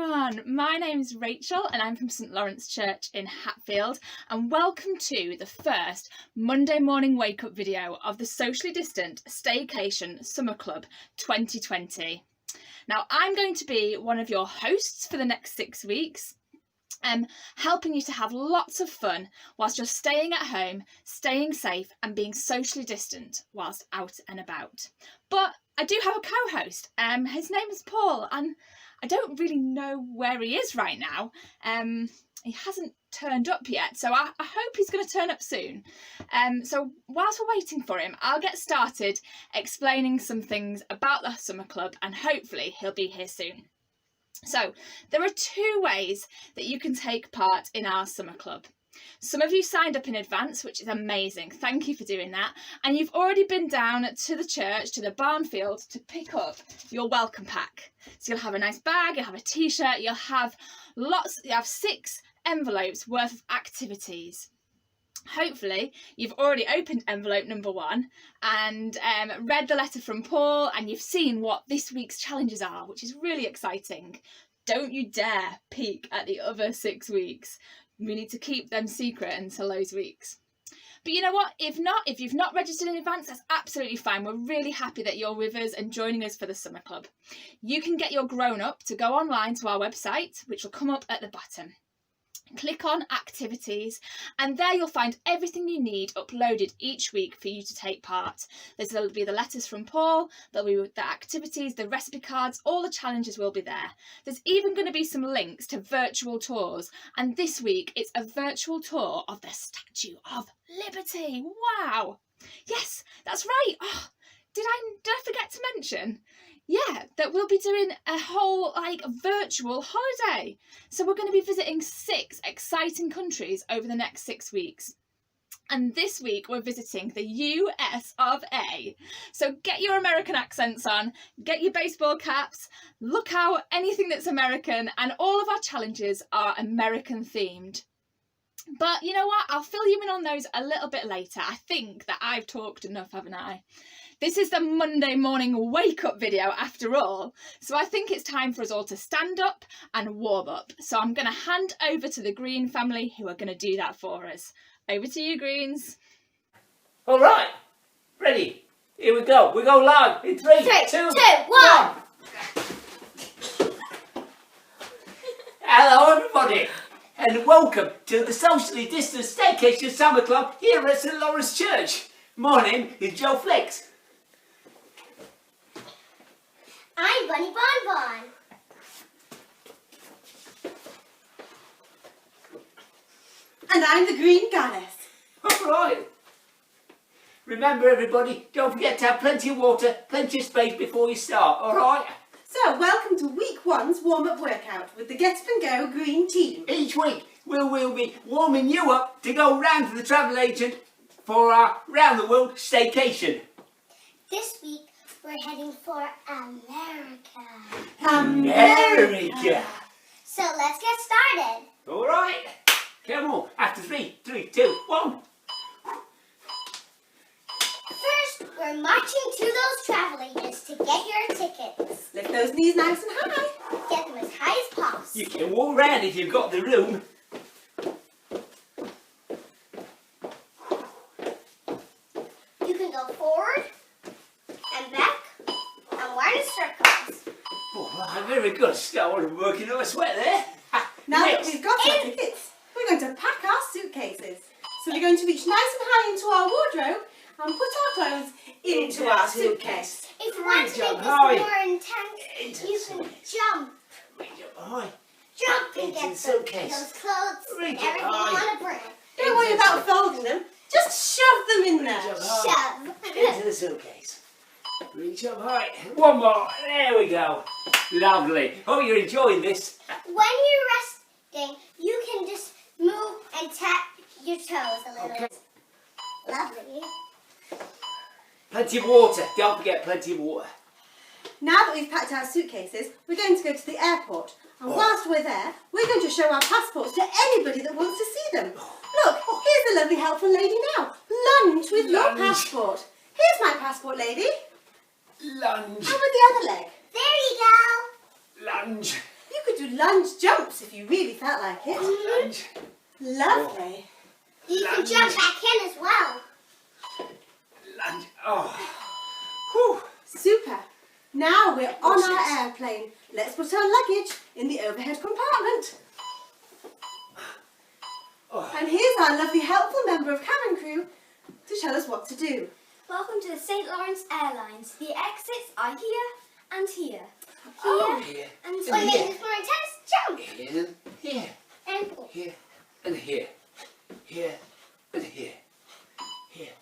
everyone, my name's Rachel and I'm from St Lawrence Church in Hatfield, and welcome to the first Monday morning wake up video of the Socially Distant Staycation Summer Club 2020. Now I'm going to be one of your hosts for the next 6 weeks, helping you to have lots of fun whilst you're staying at home, staying safe and being socially distant whilst out and about. But I do have a co-host, his name is Paul, and I don't really know where he is right now. He hasn't turned up yet, so I hope he's going to turn up soon. So whilst we're waiting for him, I'll get started explaining some things about the summer club and hopefully he'll be here soon. So there are 2 ways that you can take part in our summer club. Some of you signed up in advance, which is amazing. Thank you for doing that. And you've already been down to the church, to the barn field, to pick up your welcome pack. So you'll have a nice bag, you'll have a t-shirt, you'll have 6 envelopes worth of activities. Hopefully you've already opened envelope number 1 and read the letter from Paul, and you've seen what this week's challenges are, which is really exciting. Don't you dare peek at the other 6 weeks. We need to keep them secret until those weeks. But you know what? If you've not registered in advance, that's absolutely fine. We're really happy that you're with us and joining us for the summer club. You can get your grown-up to go online to our website, which will come up at the bottom. Click on activities and there you'll find everything you need uploaded each week for you to take part. There'll be the letters from Paul, there'll be the activities, the recipe cards, all the challenges will be there. There's even going to be some links to virtual tours, and this week it's a virtual tour of the Statue of Liberty. Wow! Yes, that's right. Oh, did I forget to mention? Yeah, that we'll be doing a whole virtual holiday. So we're going to be visiting 6 exciting countries over the next 6 weeks. And this week we're visiting the US of A. So get your American accents on, get your baseball caps, look out anything that's American, and all of our challenges are American themed. But you know what? I'll fill you in on those a little bit later. I think that I've talked enough, haven't I? This is the Monday morning wake-up video after all, so I think it's time for us all to stand up and warm up. So I'm going to hand over to the Green family who are going to do that for us. Over to you, Greens. All right, ready? Here we go. We go live in 3, 2, 1. Hello, everybody, and welcome to the Socially Distant Staycation Summer Club here at St Lawrence Church. My name is Joe Flex. I'm Bunny Bonbon. And I'm the Green Goddess. All right. Remember, everybody, don't forget to have plenty of water, plenty of space before you start, all right? So, welcome to week 1's warm-up workout with the Get Up and Go Green team. Each week, we'll be warming you up to go round to the travel agent for our round-the-world staycation. This week, we're heading for America. America! So let's get started. All right. Come on. After 3, 2, 1. First, we're marching to those travel agents to get your tickets. Lift those knees nice and high. Get them as high as possible. You can walk round if you've got the room. You can go forward and back and wide in circles. All right, very good. Start working up a sweat there. Now that Next. we've got our tickets, we're going to pack our suitcases. So we're going to reach nice and high into our wardrobe and put our clothes into our suitcase. If you want to make this high. more intense, you can jump. Reach up high. Jump and Into get the suitcase. those clothes and Reach up everything you high. want to bring. Don't worry about folding them. Just shove them in there. Reach up high. Shove. Into the suitcase. Reach up high. One more. There we go. Lovely. Hope you're enjoying this. When you're resting, you can just move and tap your toes a little. Okay. Lovely. Plenty of water. Don't forget plenty of water. Now that we've packed our suitcases, we're going to go to the airport. And whilst we're there, we're going to show our passports to anybody that wants to see them. Look, here's a lovely helpful lady now. Lunge with your passport. Here's my passport, lady. Lunge. How about the other leg? There you go. Lunge. You could do lunge jumps if you really felt like it. Lunge. Lovely. You can jump back in as well. Lunge. Oh. Whew. Super. Now we're on What's our this? airplane. Let's put our luggage in the overhead compartment. Oh. And here's our lovely helpful member of cabin crew to tell us what to do. Welcome to the St. Lawrence Airlines. The exits are here and here. Oh. Here. And What And makes here. this more intense? Jump. Here. Here. And Here. And here. Here. And here. Here.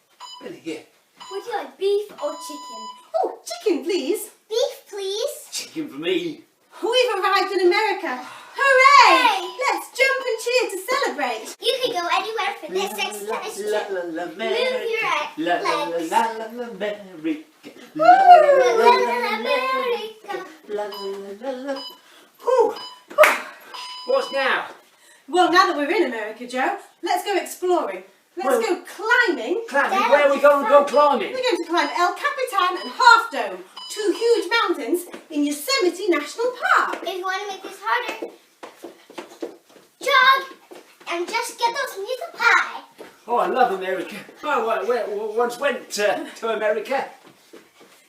And here. would you like beef or chicken? Oh, chicken, please. beef, please. Chicken for me. We've arrived in America. Hooray! Hooray! Let's jump and cheer to celebrate. You can go anywhere for this exercise. Move your legs. America. America. Whew. What's now? Well, now that we're in America, Joe, let's go exploring. Let's go climbing. Climbing? Where are we going to go climbing? We're going to climb El Capitan and Half Dome, two huge mountains in Yosemite National Park. If you want to make this harder, jog and just get those music pie. Oh, I love America. I once went to America.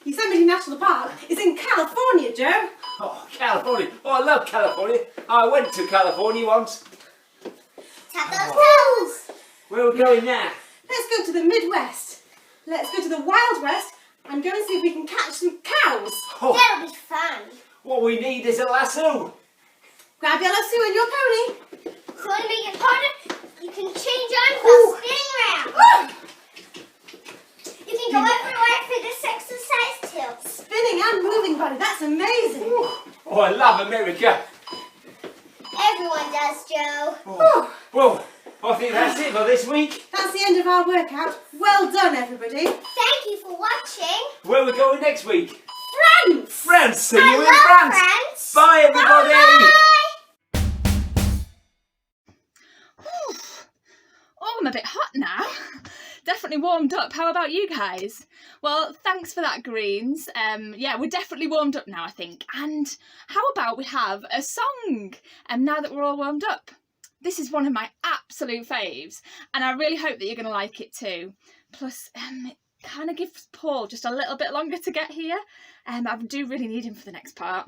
Yosemite National Park is in California, Joe. Oh, California. Oh, I love California. I went to California once. Tap those toes. Where are we going now? Let's go to the Midwest. Let's go to the Wild West and go and see if we can catch some cows. Oh, That'll be fun. what we need is a lasso. Grab your lasso and your pony. So to make it harder, you can change arms while spinning around. Ah! You can go everywhere for this exercise too. Spinning and moving, buddy. That's amazing. Oh, I love America. Everyone does, Joe. Oh, well, I think that's it for this week. That's the end of our workout. Well done, everybody. Thank you for watching. Where are we going next week? France! France. See you I in love France. France. Bye, everybody. Bye. Oh, I'm a bit hot now. Definitely warmed up. How about you guys? Well, thanks for that, Greens. Yeah, we're definitely warmed up now, I think. And how about we have a song? Now that we're all warmed up. This is one of my absolute faves, and I really hope that you're going to like it too. Plus, it kind of gives Paul just a little bit longer to get here. I do really need him for the next part.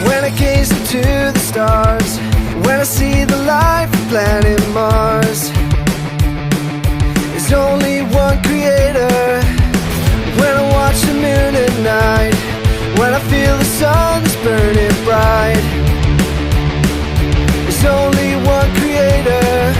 When I gaze into the stars, when I see the life of planet Mars, there's only one creator. When I watch the moon at night, when I feel the sun that's burning bright, there's only one creator.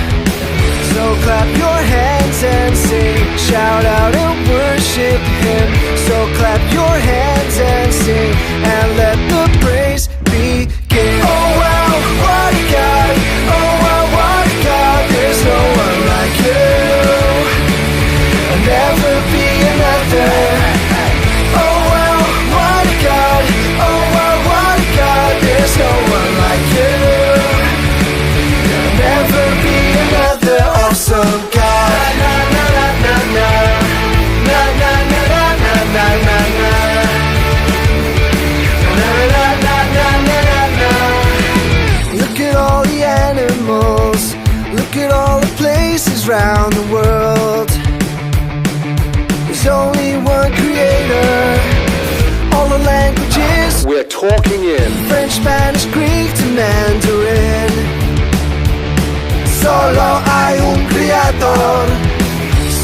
So clap your hands and sing, shout out and worship Him. So clap your hands and sing, and let the praise begin. Oh wow, what a God! Oh wow, what a God! There's no one like You. There'll never be another. Oh wow, what a God! Oh wow, what a God! There's no one like You. There'll never be another awesome God. Na na na na na na na na na na na na na. Look at all the animals, look at all the places round the world. There's only one creator. All the languages we're talking in, French, Spanish, Greek to Mandarin. Solo hay un creador.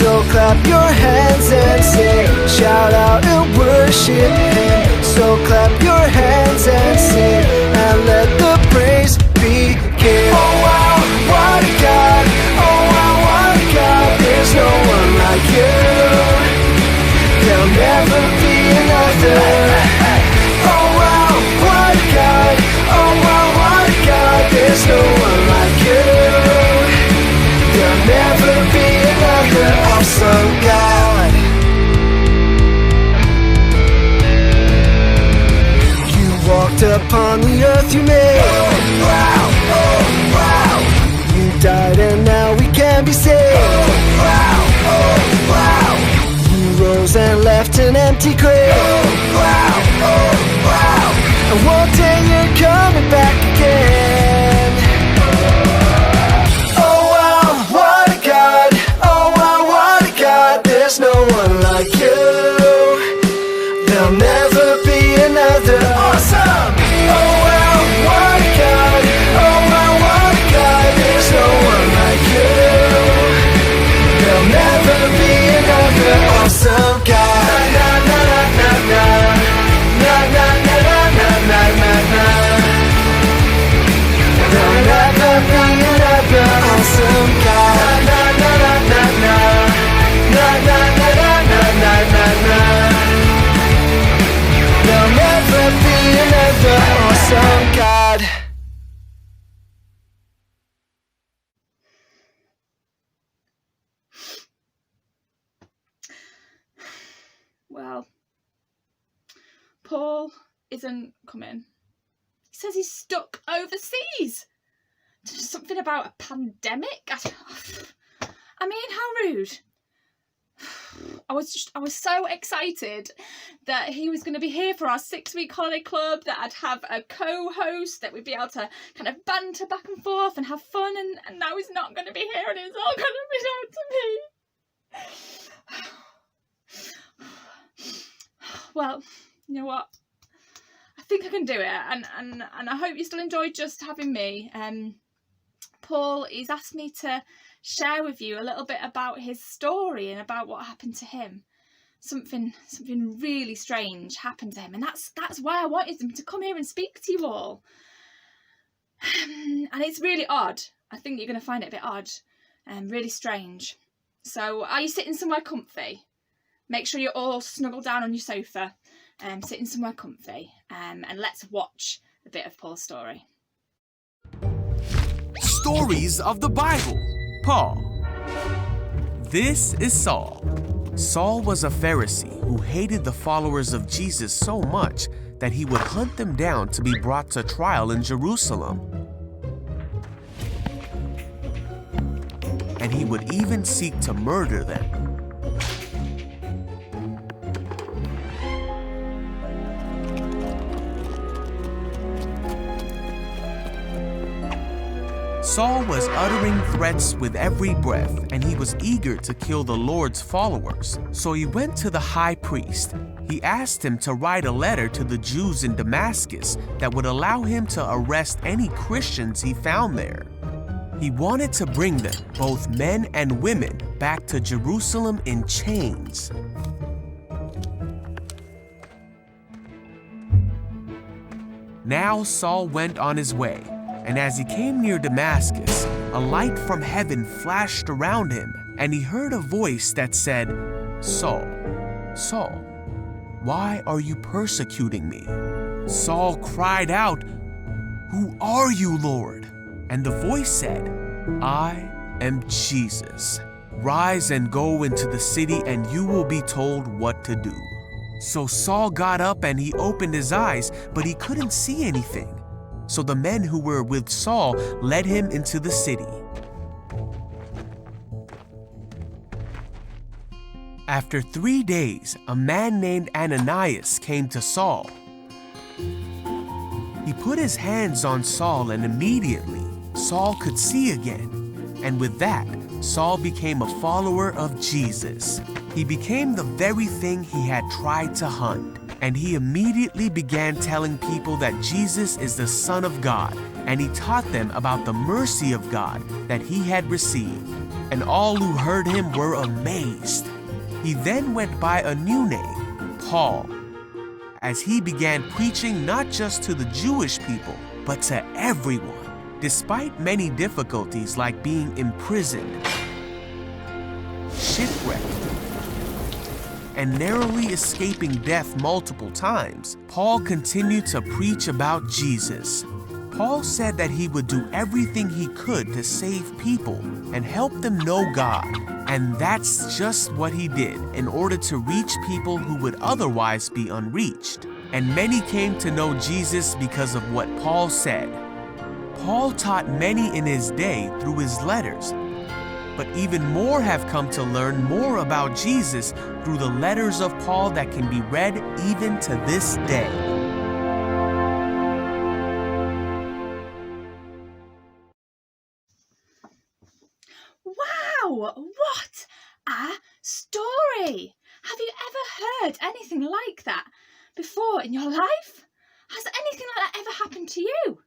So clap your hands and sing, shout out and worship Him. So clap your hands and sing, and let the praise begin. Oh wow, what a God! Oh wow, what a God! There's no one like You. There'll never be another. Oh wow, what a God! Oh wow, what a God! There's no one like You. There'll never be another awesome God. disciples and left an empty grave. Oh wow, oh wow. And one day you're coming back again. Oh wow, what a God. Oh wow, what a God. There's no one like you. There'll never be another awesome. Oh wow, what a God. Oh wow, what a God. There's no one like you. There'll never be another awesome God. Na na na na na na na na na na na na. There'll never be another awesome God. Na na na na na na na na na na na na. There'll never be another awesome God. Well, Paul isn't coming. He says he's stuck overseas. Something about a pandemic? I mean, how rude. I was so excited that he was going to be here for our 6-week holiday club, that I'd have a co-host, that we'd be able to kind of banter back and forth and have fun, and now he's not going to be here and it's all going to be down to me. Well, you know what? I think I can do it, and I hope you still enjoyed just having me. Paul, he's asked me to share with you a little bit about his story and about what happened to him. Something really strange happened to him, and that's why I wanted him to come here and speak to you all. And it's really odd. I think you're going to find it a bit odd and really strange. So, are you sitting somewhere comfy? Make sure you're all snuggled down on your sofa, sitting somewhere comfy, and let's watch a bit of Paul's story. Stories of the Bible. Paul. This is Saul. Saul was a Pharisee who hated the followers of Jesus so much that he would hunt them down to be brought to trial in Jerusalem. And he would even seek to murder them. Saul was uttering threats with every breath, and he was eager to kill the Lord's followers. So he went to the high priest. He asked him to write a letter to the Jews in Damascus that would allow him to arrest any Christians he found there. He wanted to bring them, both men and women, back to Jerusalem in chains. Now Saul went on his way. And as he came near Damascus, a light from heaven flashed around him, and he heard a voice that said, "Saul, Saul, why are you persecuting me?" Saul cried out, "Who are you, Lord?" And the voice said, "I am Jesus. Rise and go into the city, and you will be told what to do." So Saul got up and he opened his eyes, but he couldn't see anything. So the men who were with Saul led him into the city. After 3 days, a man named Ananias came to Saul. He put his hands on Saul, and immediately Saul could see again. And with that, Saul became a follower of Jesus. He became the very thing he had tried to hunt. And he immediately began telling people that Jesus is the Son of God, and he taught them about the mercy of God that he had received. And all who heard him were amazed. He then went by a new name, Paul, as he began preaching not just to the Jewish people, but to everyone, despite many difficulties like being imprisoned, shipwrecked, and narrowly escaping death multiple times. Paul continued to preach about Jesus. Paul said that he would do everything he could to save people and help them know God. And that's just what he did in order to reach people who would otherwise be unreached. And many came to know Jesus because of what Paul said. Paul taught many in his day through his letters, but even more have come to learn more about Jesus through the letters of Paul that can be read even to this day. Wow, what a story! Have you ever heard anything like that before in your life? Has anything like that ever happened to you?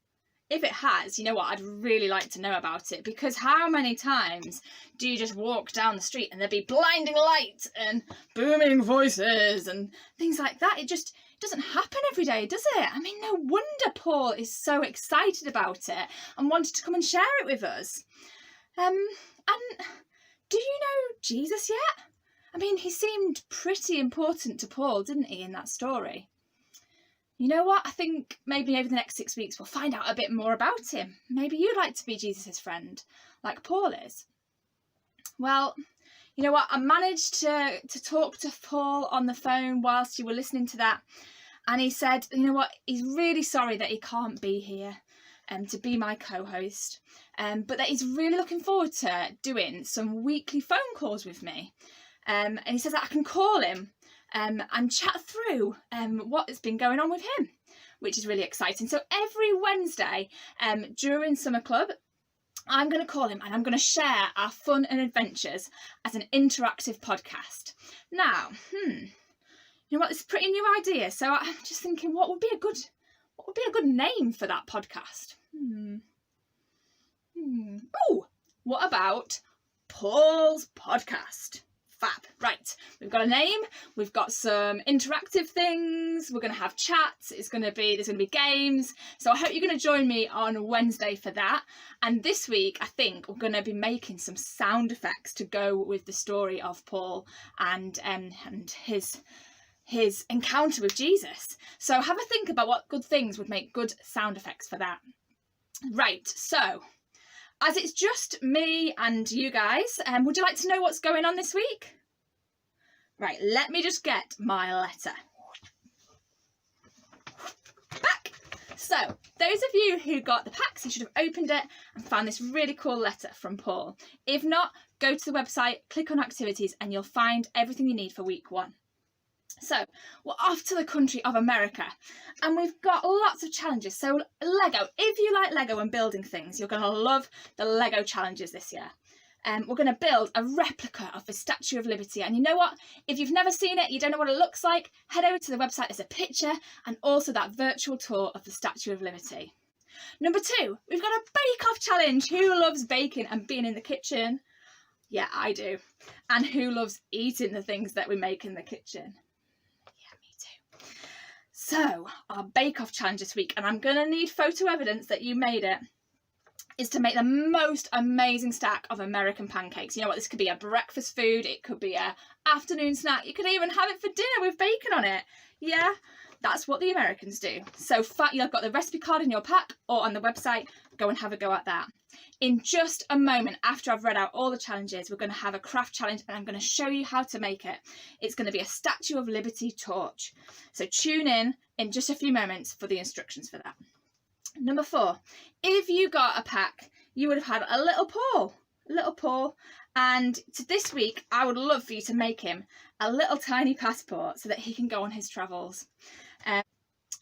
If it has, you know what, I'd really like to know about it, because how many times do you just walk down the street and there'd be blinding light and booming voices and things like that? It just doesn't happen every day, does it? I mean, no wonder Paul is so excited about it and wanted to come and share it with us. And do you know Jesus yet? I mean, he seemed pretty important to Paul, didn't he, in that story? You know what? I think maybe over the next 6 weeks we'll find out a bit more about him. Maybe you'd like to be Jesus' friend, like Paul is. Well, you know what? I managed to talk to Paul on the phone whilst you were listening to that. And he said, you know what? He's really sorry that he can't be here to be my co-host. But that he's really looking forward to doing some weekly phone calls with me. And he says that I can call him and chat through what has been going on with him, which is really exciting. So every Wednesday during Summer Club, I'm going to call him and I'm going to share our fun and adventures as an interactive podcast. Now, you know what? It's a pretty new idea. So I'm just thinking, what would be a good name for that podcast? Oh, what about Paul's Podcast? Fab. Right, we've got a name, we've got some interactive things, we're going to have chats, there's going to be games, so I hope you're going to join me on Wednesday for that. And this week I think we're going to be making some sound effects to go with the story of Paul and his encounter with Jesus. So have a think about what good things would make good sound effects for that. Right, so as it's just me and you guys, would you like to know what's going on this week? Right, let me just get my letter. Back! So, those of you who got the packs, you should have opened it and found this really cool letter from Paul. If not, go to the website, click on activities, and you'll find everything you need for week 1. So, we're off to the country of America, and we've got lots of challenges. So, Lego, if you like Lego and building things, you're going to love the Lego challenges this year. We're going to build a replica of the Statue of Liberty, and you know what? If you've never seen it, you don't know what it looks like, head over to the website, there's a picture, and also that virtual tour of the Statue of Liberty. Number 2, we've got a bake-off challenge. Who loves baking and being in the kitchen? Yeah, I do. And who loves eating the things that we make in the kitchen? So, our bake-off challenge this week, and I'm going to need photo evidence that you made it, is to make the most amazing stack of American pancakes. You know what, this could be a breakfast food, it could be a afternoon snack, you could even have it for dinner with bacon on it. Yeah, that's what the Americans do. So you've got the recipe card in your pack or on the website, go and have a go at that. In just a moment, after I've read out all the challenges, we're going to have a craft challenge and I'm going to show you how to make it. It's going to be a Statue of Liberty torch. So tune in just a few moments for the instructions for that. Number 4, if you got a pack, you would have had a little Paul. And this week, I would love for you to make him a little tiny passport so that he can go on his travels.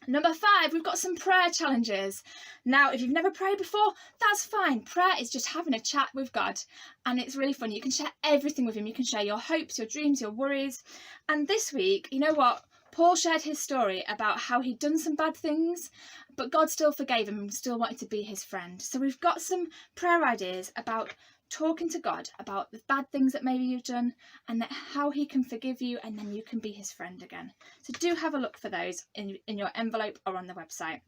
Number 5, we've got some prayer challenges. Now, if you've never prayed before, that's fine. Prayer is just having a chat with God, and it's really fun. You can share everything with him. You can share your hopes, your dreams, your worries. And this week, you know what? Paul shared his story about how he'd done some bad things, but God still forgave him and still wanted to be his friend. So we've got some prayer ideas about talking to God about the bad things that maybe you've done and that how he can forgive you and then you can be his friend again. So do have a look for those in your envelope or on the website.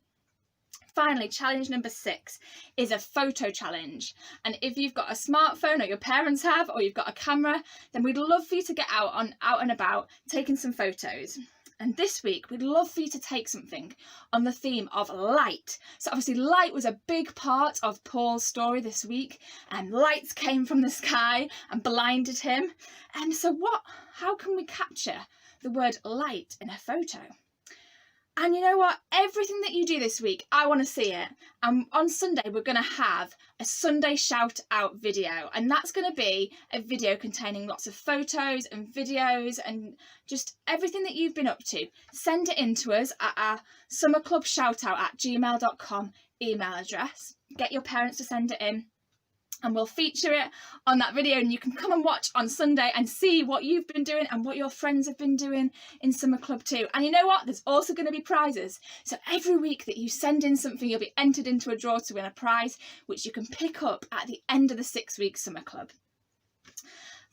Finally, challenge number 6 is a photo challenge. And if you've got a smartphone or your parents have, or you've got a camera, then we'd love for you to get out and about taking some photos. And this week, we'd love for you to take something on the theme of light. So obviously light was a big part of Paul's story this week, and lights came from the sky and blinded him. And so how can we capture the word light in a photo? And you know what? Everything that you do this week, I want to see it. And on Sunday, we're going to have a Sunday shout out video. And that's going to be a video containing lots of photos and videos and just everything that you've been up to. Send it in to us at our summerclubshoutout@gmail.com email address. Get your parents to send it in. And we'll feature it on that video, and you can come and watch on Sunday and see what you've been doing and what your friends have been doing in Summer Club too. And you know what? There's also going to be prizes. So every week that you send in something, you'll be entered into a draw to win a prize, which you can pick up at the end of the 6-week Summer Club.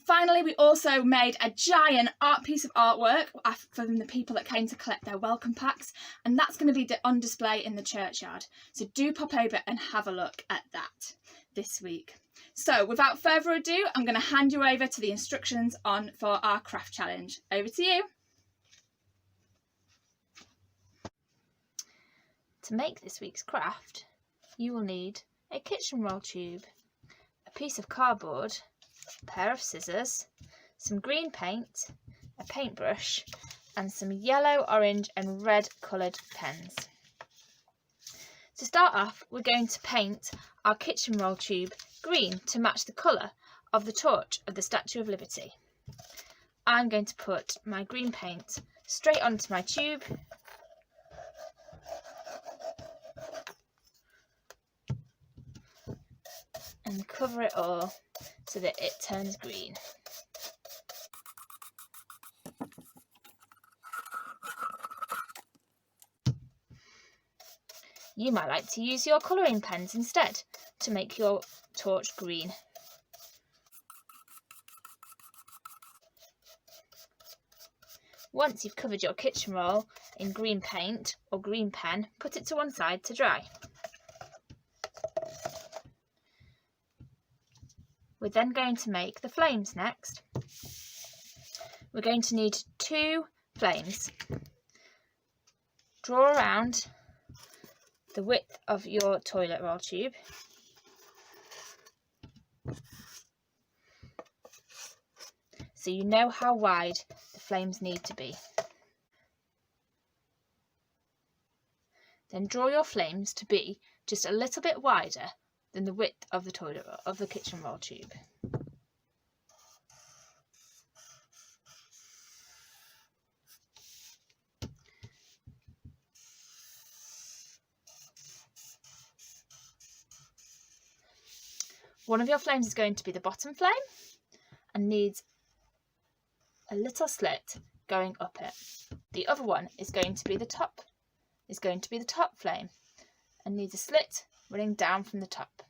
Finally, we also made a giant art piece of artwork from the people that came to collect their welcome packs, and that's going to be on display in the churchyard. So do pop over and have a look at that this week. So without further ado, I'm going to hand you over to the instructions for our craft challenge. Over to you. To make this week's craft, you will need a kitchen roll tube, a piece of cardboard, a pair of scissors, some green paint, a paintbrush, and some yellow, orange and red coloured pens. To start off, we're going to paint our kitchen roll tube green to match the colour of the torch of the Statue of Liberty. I'm going to put my green paint straight onto my tube and cover it all so that it turns green. You might like to use your colouring pens instead to make your torch green. Once you've covered your kitchen roll in green paint or green pen, put it to one side to dry. We're then going to make the flames next. We're going to need 2 flames. Draw around the width of your toilet roll tube. So you know how wide the flames need to be. Then draw your flames to be just a little bit wider than the width of the kitchen roll tube. One of your flames is going to be the bottom flame and needs a little slit going up it. The other one is going to be the top flame and needs a slit running down from the top.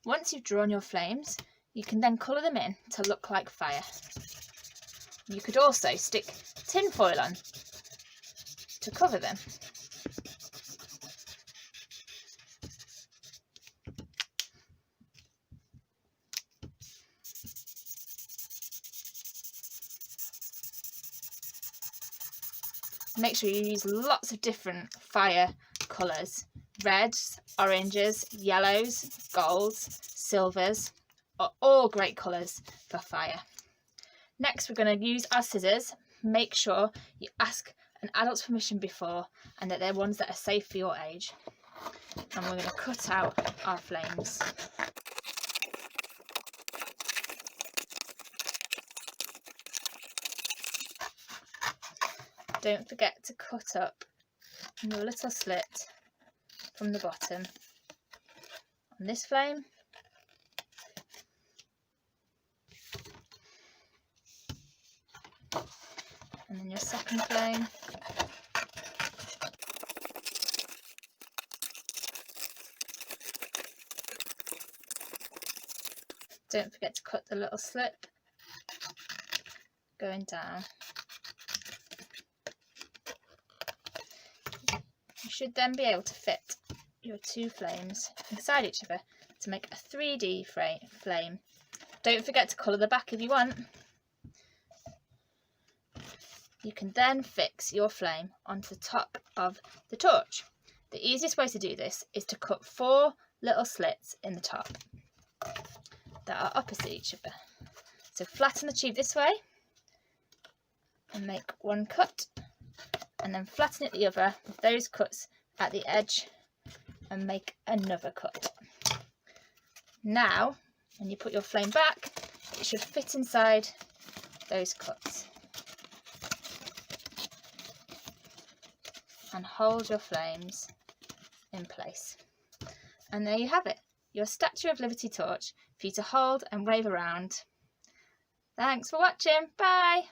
Once you've drawn your flames, you can then colour them in to look like fire. You could also stick tin foil on to cover them. Make sure you use lots of different fire colours. Reds, oranges, yellows, golds, silvers are all great colours for fire. Next, we're going to use our scissors. Make sure you ask an adult's permission before and that they're ones that are safe for your age. And we're going to cut out our flames. Don't forget to cut up your little slit from the bottom on this flame. And then your second flame. Don't forget to cut the little slip going down. You should then be able to fit your 2 flames inside each other to make a 3D flame. Don't forget to colour the back if you want. You can then fix your flame onto the top of the torch. The easiest way to do this is to cut 4 little slits in the top that are opposite each other. So flatten the tube this way and make 1 cut, and then flatten it the other with those cuts at the edge and make another cut. Now, when you put your flame back, it should fit inside those cuts. And hold your flames in place. And there you have it, your Statue of Liberty torch for you to hold and wave around. Thanks for watching, bye!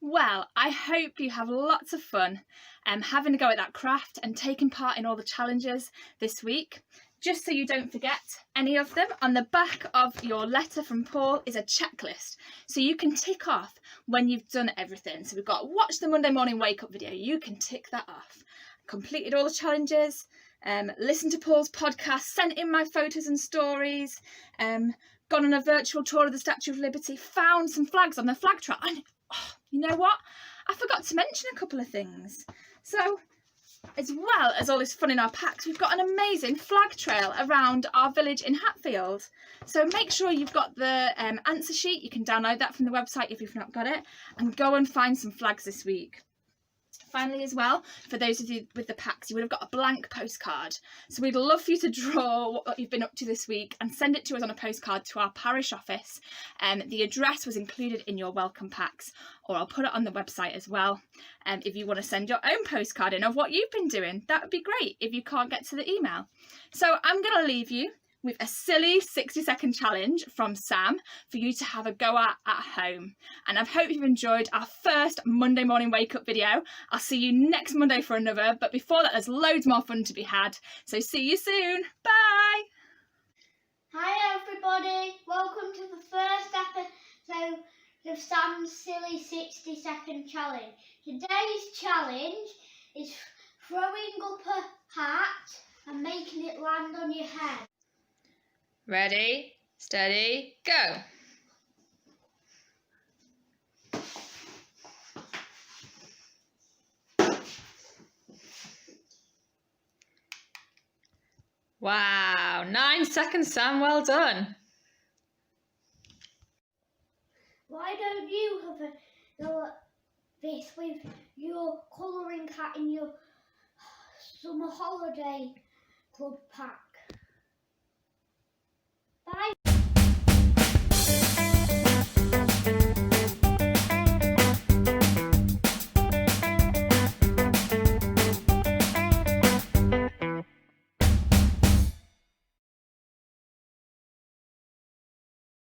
Well, I hope you have lots of fun having a go at that craft and taking part in all the challenges this week. Just so you don't forget any of them, on the back of your letter from Paul is a checklist. So you can tick off when you've done everything. So we've got watch the Monday morning wake up video. You can tick that off. Completed all the challenges, listened to Paul's podcast, sent in my photos and stories, gone on a virtual tour of the Statue of Liberty, found some flags on the flag trail. And you know what? I forgot to mention a couple of things. So, as well as all this fun in our packs, we've got an amazing flag trail around our village in Hatfield. So make sure you've got the answer sheet. You can download that from the website if you've not got it, and go and find some flags this week. Finally, as well, for those of you with the packs, you would have got a blank postcard. So we'd love for you to draw what you've been up to this week and send it to us on a postcard to our parish office. The address was included in your welcome packs, or I'll put it on the website as well. If you want to send your own postcard in of what you've been doing, that would be great if you can't get to the email. So I'm going to leave you with a silly 60-second challenge from Sam for you to have a go at home. And I hope you've enjoyed our first Monday morning wake up video. I'll see you next Monday for another, but before that there's loads more fun to be had. So see you soon. Bye! Hi everybody, welcome to the first episode of Sam's silly 60-second challenge. Today's challenge is throwing up a hat and making it land on your head. Ready, steady, go! Wow, 9 seconds, Sam, well done. Why don't you have this with your colouring hat in your summer holiday club pack? Bye.